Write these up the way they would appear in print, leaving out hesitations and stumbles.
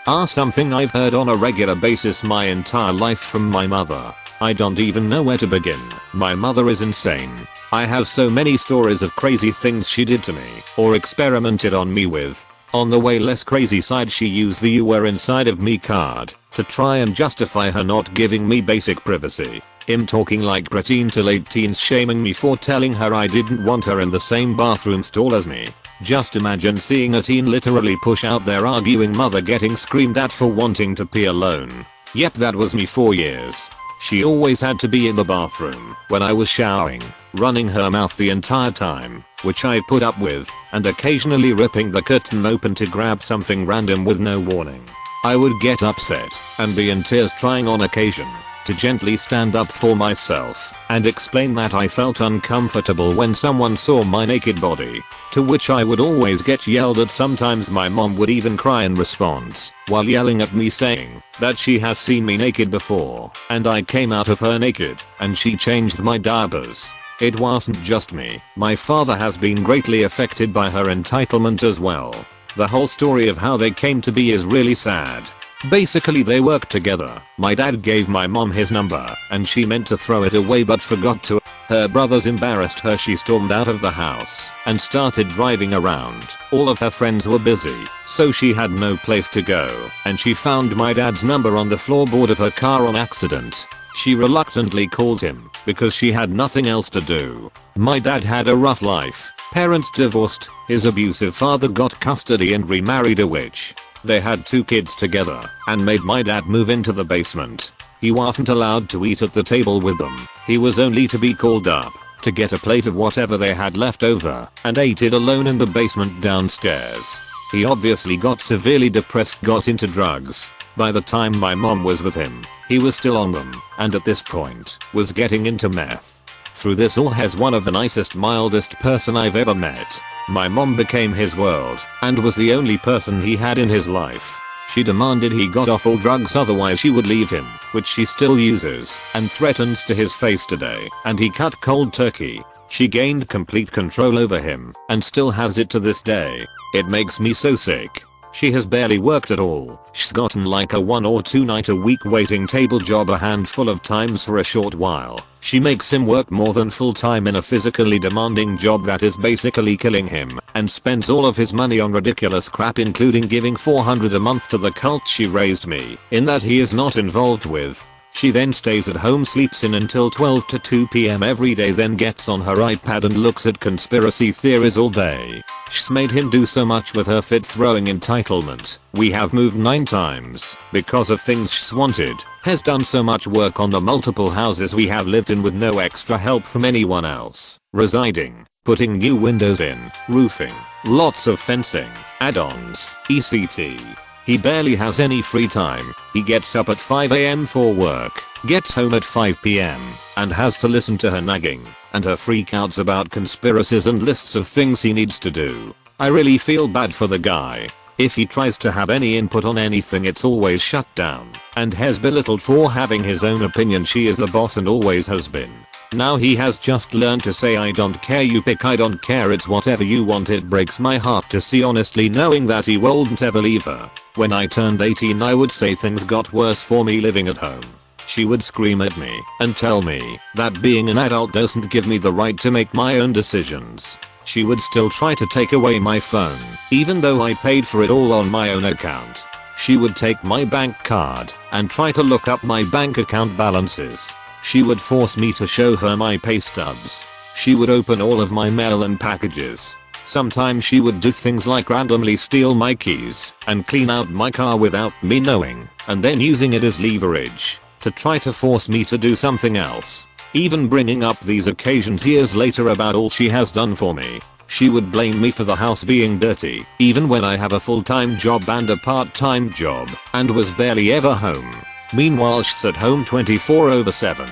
Something I've heard on a regular basis my entire life from my mother. I don't even know where to begin. My mother is insane. I have so many stories of crazy things she did to me or experimented on me with. On the way less crazy side, she used the "you were inside of me" card to try and justify her not giving me basic privacy. Him talking like preteen to late teens, shaming me for telling her I didn't want her in the same bathroom stall as me. Just imagine seeing a teen literally push out their arguing mother getting screamed at for wanting to pee alone. Yep, that was me for years. She always had to be in the bathroom when I was showering, running her mouth the entire time, which I put up with, and occasionally ripping the curtain open to grab something random with no warning. I would get upset and be in tears, trying on occasion to gently stand up for myself and explain that I felt uncomfortable when someone saw my naked body, to which I would always get yelled at. Sometimes my mom would even cry in response while yelling at me, saying that she has seen me naked before and I came out of her naked and she changed my diapers. It wasn't just me. My father has been greatly affected by her entitlement as well. The whole story of how they came to be is really sad. Basically, they worked together. My dad gave my mom his number and she meant to throw it away but forgot to. Her brothers embarrassed her. She stormed out of the house and started driving around. All of her friends were busy, so she had no place to go, and she found my dad's number on the floorboard of her car on accident. She reluctantly called him because she had nothing else to do. My dad had a rough life. Parents divorced, his abusive father got custody and remarried a witch. They had 2 kids together and made my dad move into the basement. He wasn't allowed to eat at the table with them. He was only to be called up to get a plate of whatever they had left over and ate it alone in the basement downstairs. He obviously got severely depressed, got into drugs. By the time my mom was with him, he was still on them, and at this point was getting into meth. Through this all, has one of the nicest, mildest person I've ever met. My mom became his world and was the only person he had in his life. She demanded he got off all drugs, otherwise she would leave him, which she still uses and threatens to his face today, and he cut cold turkey. She gained complete control over him and still has it to this day. It makes me so sick. She has barely worked at all. She's gotten like a 1 or 2 night a week waiting table job a handful of times for a short while. She makes him work more than full time in a physically demanding job that is basically killing him, and spends all of his money on ridiculous crap, including giving $400 a month to the cult she raised me in that he is not involved with. She then stays at home, sleeps in until 12 to 2 p.m. every day, then gets on her iPad and looks at conspiracy theories all day. She's made him do so much with her fit throwing entitlement. We have moved 9 times because of things she's wanted. Has done so much work on the multiple houses we have lived in with no extra help from anyone else. Residing, putting new windows in, roofing, lots of fencing, add-ons, etc. He barely has any free time. He gets up at 5 a.m. for work, gets home at 5 p.m. and has to listen to her nagging and her freakouts about conspiracies and lists of things he needs to do. I really feel bad for the guy. If he tries to have any input on anything, it's always shut down and has belittled for having his own opinion. She is the boss and always has been. Now he has just learned to say, "I don't care, you pick, I don't care, it's whatever you want." It breaks my heart to see, honestly, knowing that he won't ever leave her. When I turned 18, I would say things got worse for me living at home. She would scream at me and tell me that being an adult doesn't give me the right to make my own decisions. She would still try to take away my phone, even though I paid for it all on my own account. She would take my bank card and try to look up my bank account balances. She would force me to show her my pay stubs. She would open all of my mail and packages. Sometimes she would do things like randomly steal my keys and clean out my car without me knowing, and then using it as leverage to try to force me to do something else. Even bringing up these occasions years later about all she has done for me. She would blame me for the house being dirty, even when I have a full-time job and a part-time job, and was barely ever home. Meanwhile, she's at home 24/7.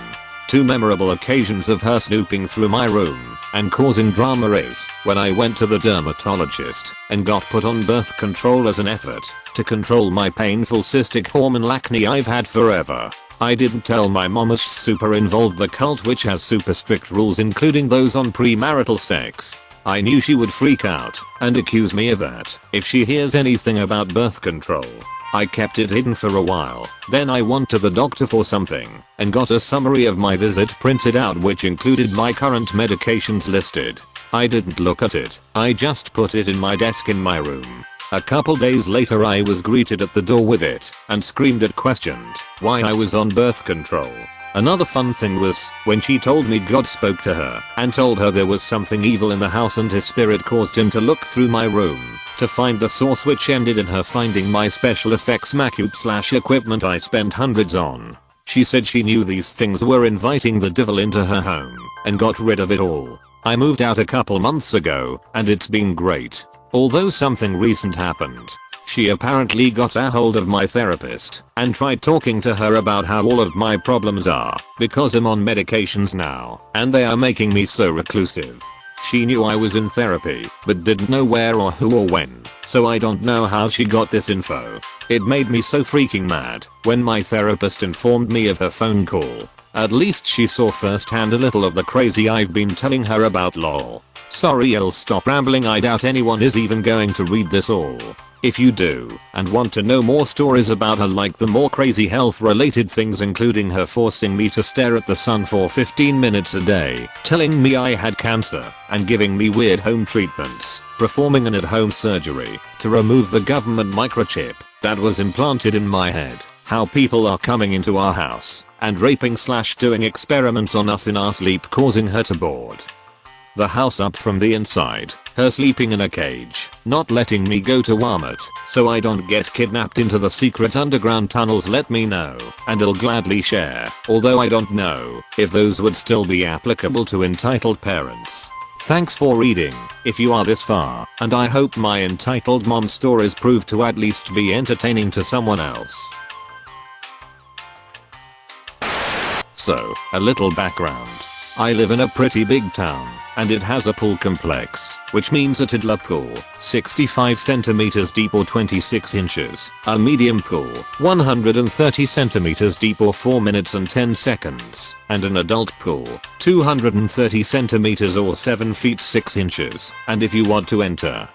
2 memorable occasions of her snooping through my room and causing drama is when I went to the dermatologist and got put on birth control as an effort to control my painful cystic hormone acne I've had forever. I didn't tell my mom as she's super involved, the cult, which has super strict rules, including those on premarital sex. I knew she would freak out and accuse me of that if she hears anything about birth control. I kept it hidden for a while. Then I went to the doctor for something and got a summary of my visit printed out, which included my current medications listed. I didn't look at it. I just put it in my desk in my room. A couple days later I was greeted at the door with it and screamed at, questioned why I was on birth control. Another fun thing was when she told me God spoke to her and told her there was something evil in the house and his spirit caused him to look through my room to find the source, which ended in her finding my special effects Macleod / equipment I spent hundreds on. She said she knew these things were inviting the devil into her home and got rid of it all. I moved out a couple months ago and it's been great. Although something recent happened. She apparently got a hold of my therapist and tried talking to her about how all of my problems are because I'm on medications now and they are making me so reclusive. She knew I was in therapy but didn't know where or who or when, so I don't know how she got this info. It made me so freaking mad when my therapist informed me of her phone call. At least she saw firsthand a little of the crazy I've been telling her about, lol. Sorry, I'll stop rambling. I doubt anyone is even going to read this all. If you do and want to know more stories about her, like the more crazy health related things, including her forcing me to stare at the sun for 15 minutes a day, telling me I had cancer, and giving me weird home treatments, performing an at-home surgery to remove the government microchip that was implanted in my head, how people are coming into our house and raping / doing experiments on us in our sleep, causing her to board the house up from the inside, her sleeping in a cage, not letting me go to Walmart so I don't get kidnapped into the secret underground tunnels. Let me know and I'll gladly share, although I don't know if those would still be applicable to entitled parents. Thanks for reading if you are this far, and I hope my entitled mom stories prove to at least be entertaining to someone else. So, a little background. I live in a pretty big town, and it has a pool complex, which means a toddler pool, 65 centimeters deep or 26 inches, a medium pool, 130 centimeters deep or 4 minutes and 10 seconds, and an adult pool, 230 centimeters or 7 feet 6 inches, and if you want to enter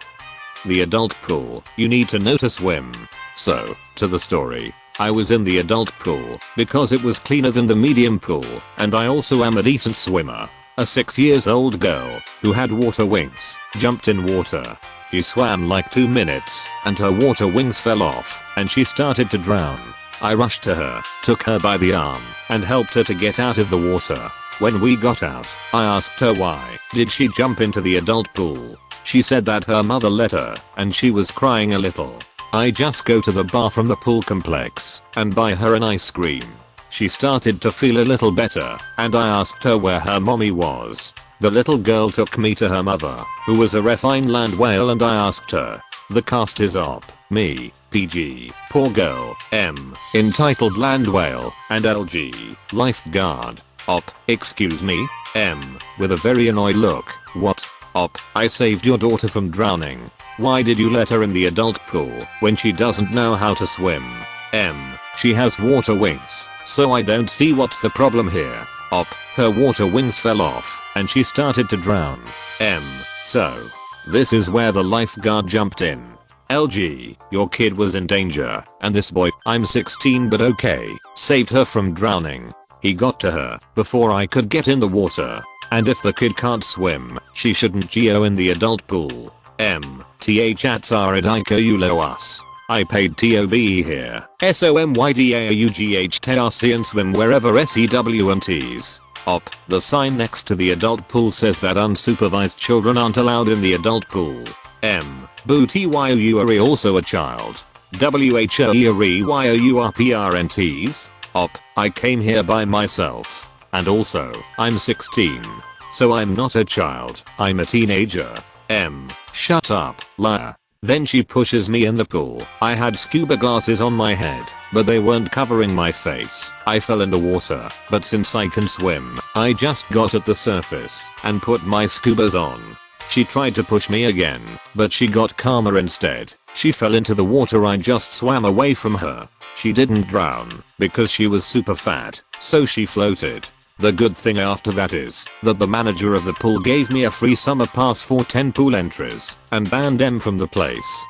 the adult pool, you need to know to swim. So, to the story. I was in the adult pool because it was cleaner than the medium pool, and I also am a decent swimmer. A 6-year-old girl who had water wings jumped in water. She swam like 2 minutes and her water wings fell off and she started to drown. I rushed to her, took her by the arm and helped her to get out of the water. When we got out, I asked her why did she jump into the adult pool. She said that her mother let her and she was crying a little. I just go to the bar from the pool complex and buy her an ice cream. She started to feel a little better and I asked her where her mommy was. The little girl took me to her mother, who was a refined land whale, and I asked her. The cast is Op, me, PG, poor girl, M, entitled land whale, and LG, lifeguard. Op, excuse me, M, with a very annoyed look. What? Op, I saved your daughter from drowning. Why did you let her in the adult pool when she doesn't know how to swim? M, she has water wings, so I don't see what's the problem here. Op, her water wings fell off and she started to drown. M, so this is where the lifeguard jumped in. LG, your kid was in danger, and this boy, I'm 16 but okay, saved her from drowning. He got to her before I could get in the water. And if the kid can't swim, she shouldn't go in the adult pool. M, th at us. I paid TOB here. SOMYDAUGH TRC and swim wherever SEWMTs. Op, the sign next to the adult pool says that unsupervised children aren't allowed in the adult pool. M, booty you are also a child. WHOEREYOURPRNTs. Op, I came here by myself. And also, I'm 16. So I'm not a child, I'm a teenager. M, shut up, liar. Then she pushes me in the pool. I had scuba glasses on my head, but they weren't covering my face. I fell in the water, but since I can swim, I just got at the surface and put my scubas on. She tried to push me again, but she got calmer instead. She fell into the water. I just swam away from her. She didn't drown because she was super fat, so she floated. The good thing after that is that the manager of the pool gave me a free summer pass for 10 pool entries and banned them from the place.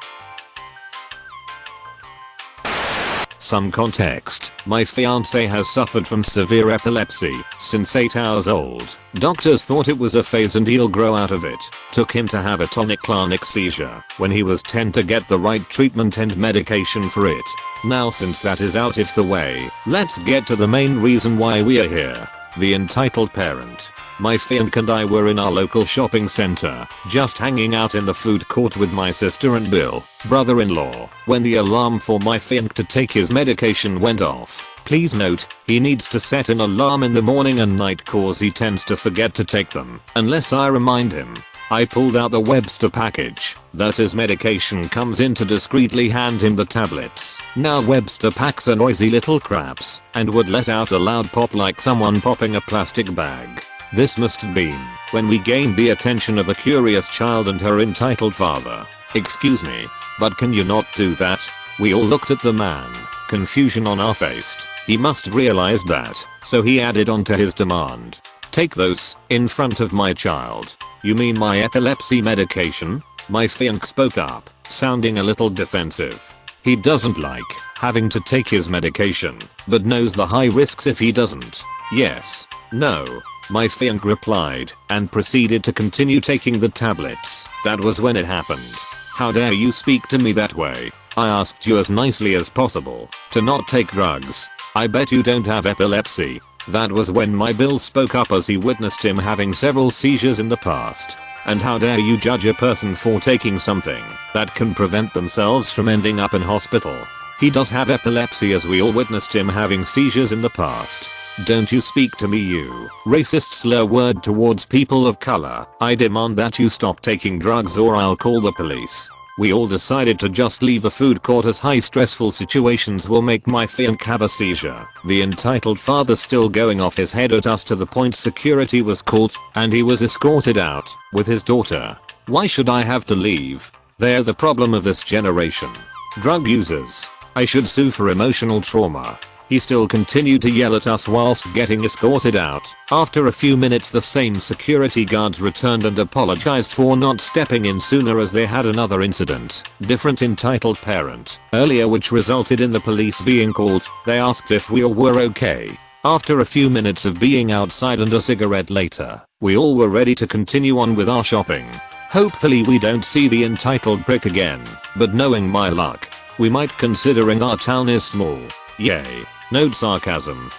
Some context, my fiance has suffered from severe epilepsy since 8 hours old. Doctors thought it was a phase and he'll grow out of it. Took him to have a tonic-clonic seizure when he was 10 to get the right treatment and medication for it. Now since that is out of the way, let's get to the main reason why we are here. The entitled parent. My fiancé and I were in our local shopping center, just hanging out in the food court with my sister and Bill, brother-in-law, when the alarm for my fiancé to take his medication went off. Please note, he needs to set an alarm in the morning and night cause he tends to forget to take them, unless I remind him. I pulled out the Webster package that his medication comes in to discreetly hand him the tablets. Now Webster packs are noisy little craps and would let out a loud pop like someone popping a plastic bag. This must have been when we gained the attention of a curious child and her entitled father. Excuse me, but can you not do that? We all looked at the man, confusion on our face. He must realize that, so he added on to his demand. Take those, in front of my child. You mean my epilepsy medication? My fiancé spoke up, sounding a little defensive. He doesn't like having to take his medication, but knows the high risks if he doesn't. Yes. No. My fiancé replied, and proceeded to continue taking the tablets. That was when it happened. How dare you speak to me that way? I asked you as nicely as possible to not take drugs. I bet you don't have epilepsy. That was when my Bill spoke up as he witnessed him having several seizures in the past. And how dare you judge a person for taking something that can prevent themselves from ending up in hospital. He does have epilepsy as we all witnessed him having seizures in the past. Don't you speak to me, you racist slur word towards people of color. I demand that you stop taking drugs or I'll call the police. We all decided to just leave the food court as high stressful situations will make my fiancé have a seizure. The entitled father still going off his head at us to the point security was called and he was escorted out with his daughter. Why should I have to leave? They're the problem of this generation. Drug users. I should sue for emotional trauma. He still continued to yell at us whilst getting escorted out. After a few minutes the same security guards returned and apologized for not stepping in sooner as they had another incident. Different entitled parent. Earlier which resulted in the police being called. They asked if we all were okay. After a few minutes of being outside and a cigarette later, we all were ready to continue on with our shopping. Hopefully we don't see the entitled prick again, but knowing my luck, we might considering our town is small. Yay. Note sarcasm.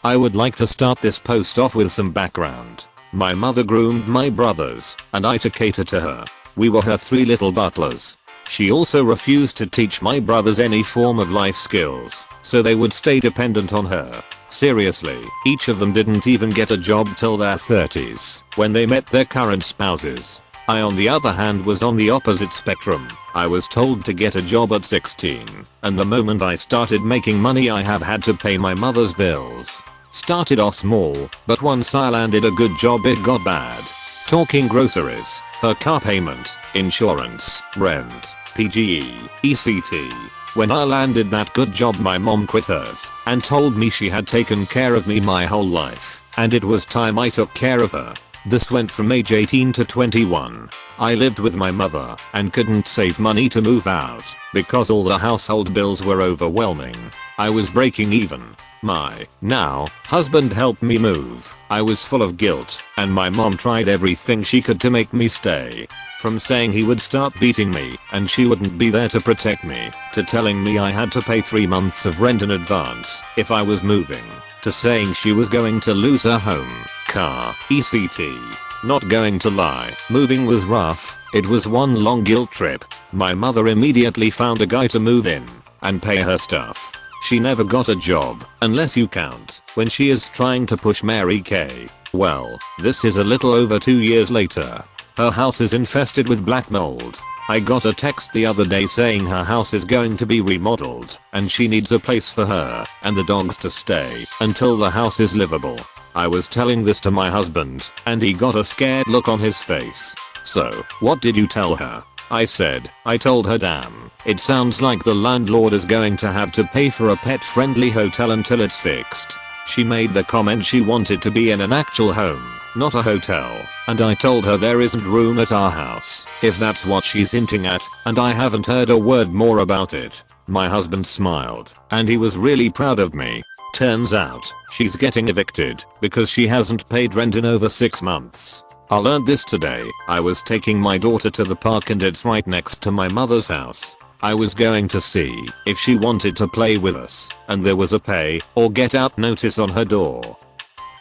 I would like to start this post off with some background. My mother groomed my brothers, and I to cater to her. We were her 3 little butlers. She also refused to teach my brothers any form of life skills, so they would stay dependent on her. Seriously, each of them didn't even get a job till their 30s, when they met their current spouses. I on the other hand was on the opposite spectrum. I was told to get a job at 16, and the moment I started making money I have had to pay my mother's bills. Started off small, but once I landed a good job it got bad. Talking groceries, her car payment, insurance, rent, PGE, ECT. When I landed that good job my mom quit hers and told me she had taken care of me my whole life, and it was time I took care of her. This went from age 18 to 21. I lived with my mother and couldn't save money to move out because all the household bills were overwhelming. I was breaking even. My now husband helped me move. I was full of guilt and my mom tried everything she could to make me stay. From saying he would start beating me and she wouldn't be there to protect me, to telling me I had to pay 3 months of rent in advance if I was moving, to saying she was going to lose her home, car, ECT. Not going to lie, moving was rough. It was one long guilt trip. My mother immediately found a guy to move in and pay her stuff. She never got a job, unless you count when she is trying to push Mary Kay. Well, this is a little over 2 years later. Her house is infested with black mold. I got a text the other day saying her house is going to be remodeled and she needs a place for her and the dogs to stay until the house is livable. I was telling this to my husband and he got a scared look on his face. So, what did you tell her? I said, I told her damn, it sounds like the landlord is going to have to pay for a pet friendly hotel until it's fixed. She made the comment she wanted to be in an actual home, not a hotel, and I told her there isn't room at our house, if that's what she's hinting at, and I haven't heard a word more about it. My husband smiled, and he was really proud of me. Turns out, she's getting evicted because she hasn't paid rent in over 6 months. I learned this today. I was taking my daughter to the park and it's right next to my mother's house. I was going to see if she wanted to play with us, and there was a pay or get out notice on her door.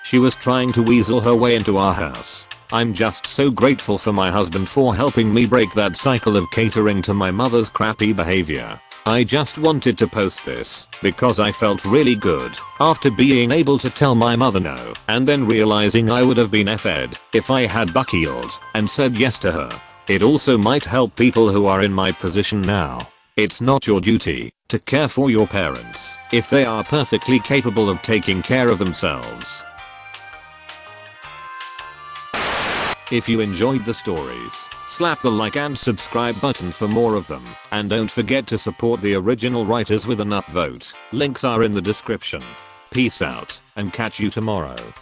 She was trying to weasel her way into our house. I'm just so grateful for my husband for helping me break that cycle of catering to my mother's crappy behavior. I just wanted to post this because I felt really good after being able to tell my mother no and then realizing I would have been effed if I had buckled and said yes to her. It also might help people who are in my position now. It's not your duty to care for your parents if they are perfectly capable of taking care of themselves. If you enjoyed the stories, slap the like and subscribe button for more of them, and don't forget to support the original writers with an upvote. Links are in the description. Peace out, and catch you tomorrow.